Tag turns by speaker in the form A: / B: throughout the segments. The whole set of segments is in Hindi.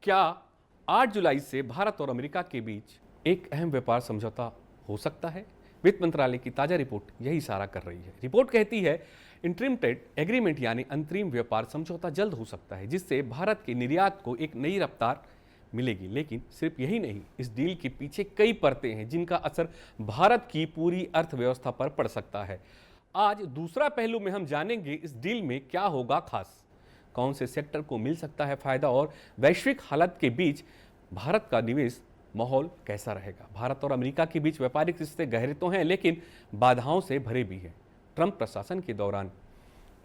A: क्या 8 जुलाई से भारत और अमेरिका के बीच एक अहम व्यापार समझौता हो सकता है? वित्त मंत्रालय की ताजा रिपोर्ट यही इशारा कर रही है। रिपोर्ट कहती है इंटरिम ट्रेड एग्रीमेंट यानी अंतरिम व्यापार समझौता जल्द हो सकता है, जिससे भारत के निर्यात को एक नई रफ्तार मिलेगी। लेकिन सिर्फ यही नहीं, इस डील के पीछे कई परतें हैं जिनका असर भारत की पूरी अर्थव्यवस्था पर पड़ सकता है। आज दूसरा पहलू में हम जानेंगे इस डील में क्या होगा खास, कौन से सेक्टर को मिल सकता है फायदा और वैश्विक हालत के बीच भारत का निवेश माहौल कैसा रहेगा। भारत और अमेरिका के बीच व्यापारिक रिश्ते गहरे तो हैं, लेकिन बाधाओं से भरे भी हैं। ट्रंप प्रशासन के दौरान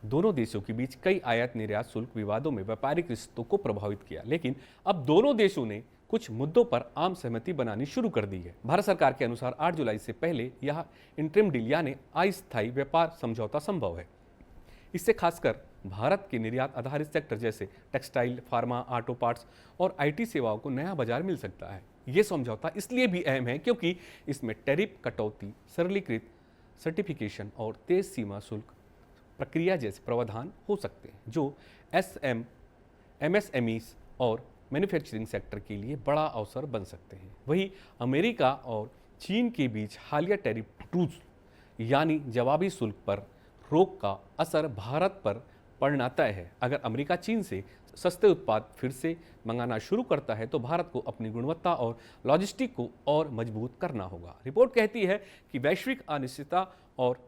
A: दोनों देशों के बीच कई आयात निर्यात शुल्क विवादों में व्यापारिक रिश्तों को प्रभावित किया, लेकिन अब दोनों देशों ने कुछ मुद्दों पर आम सहमति बनानी शुरू कर दी है। भारत सरकार के अनुसार 8 जुलाई से पहले यह इंटरिम डील यानी अस्थायी व्यापार समझौता संभव है। इससे खासकर भारत के निर्यात आधारित सेक्टर जैसे टेक्सटाइल, फार्मा, ऑटो पार्ट्स और आईटी सेवाओं को नया बाजार मिल सकता है। ये समझौता इसलिए भी अहम है क्योंकि इसमें टैरिफ कटौती, सरलीकृत सर्टिफिकेशन और तेज सीमा शुल्क प्रक्रिया जैसे प्रावधान हो सकते हैं, जो एमएसएमईज और मैन्युफैक्चरिंग सेक्टर के लिए बड़ा अवसर बन सकते हैं। वहीं अमेरिका और चीन के बीच हालिया टैरिफ टूल्स यानी जवाबी शुल्क पर रोक का असर भारत पर पड़ना तय है। अगर अमेरिका चीन से सस्ते उत्पाद फिर से मंगाना शुरू करता है तो भारत को अपनी गुणवत्ता और लॉजिस्टिक को और मजबूत करना होगा। रिपोर्ट कहती है कि वैश्विक अनिश्चितता और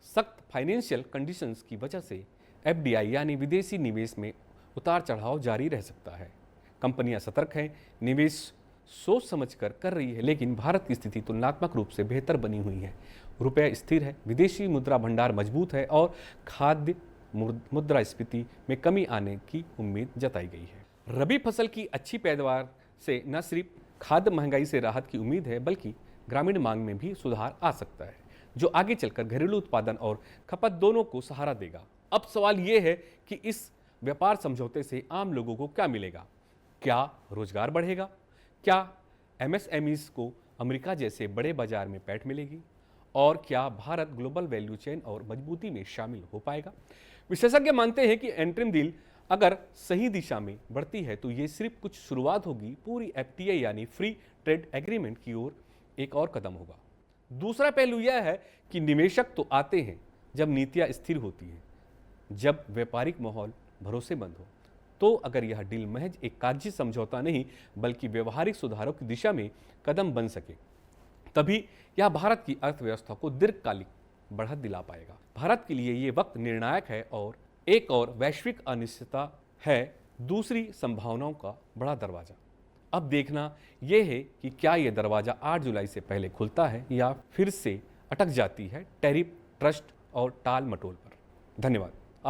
A: सख्त फाइनेंशियल कंडीशंस की वजह से एफडीआई यानी विदेशी निवेश में उतार चढ़ाव जारी रह सकता है। कंपनियां सतर्क हैं, निवेश सोच समझकर कर रही है, लेकिन भारत की स्थिति तुलनात्मक रूप से बेहतर बनी हुई है। रुपया स्थिर है, विदेशी मुद्रा भंडार मजबूत है और खाद्य मुद्रास्फीति में कमी आने की उम्मीद जताई गई है। रबी फसल की अच्छी पैदावार से न सिर्फ खाद्य महंगाई से राहत की उम्मीद है, बल्कि ग्रामीण मांग में भी सुधार आ सकता है, जो आगे चलकर घरेलू उत्पादन और खपत दोनों को सहारा देगा। अब सवाल यह है कि इस व्यापार समझौते से आम लोगों को क्या मिलेगा? क्या रोजगार बढ़ेगा? क्या एमएसएमईज को अमेरिका जैसे बड़े बाजार में पैठ मिलेगी? और क्या भारत ग्लोबल वैल्यू चेन और मजबूती में शामिल हो पाएगा? विशेषज्ञ मानते हैं कि इंटरिम डील अगर सही दिशा में बढ़ती है तो ये सिर्फ कुछ शुरुआत होगी, पूरी एफटीए यानी फ्री ट्रेड एग्रीमेंट की ओर एक और कदम होगा। दूसरा पहलू यह है कि निवेशक तो आते हैं जब नीतियां स्थिर होती हैं, जब व्यापारिक माहौल भरोसेमंद हो। तो अगर यह डील महज एक कागजी समझौता नहीं बल्कि व्यवहारिक सुधारों की दिशा में कदम बन सके, तभी यह भारत की अर्थव्यवस्था को दीर्घकालिक बढ़त दिला पाएगा। भारत के लिए ये वक्त निर्णायक है और एक और वैश्विक अनिश्चितता है दूसरी संभावनाओं का बड़ा दरवाजा। अब देखना यह है कि क्या यह दरवाजा 8 जुलाई से पहले खुलता है या फिर से अटक जाती है टैरिफ, ट्रस्ट और टाल मटोल पर। धन्यवाद।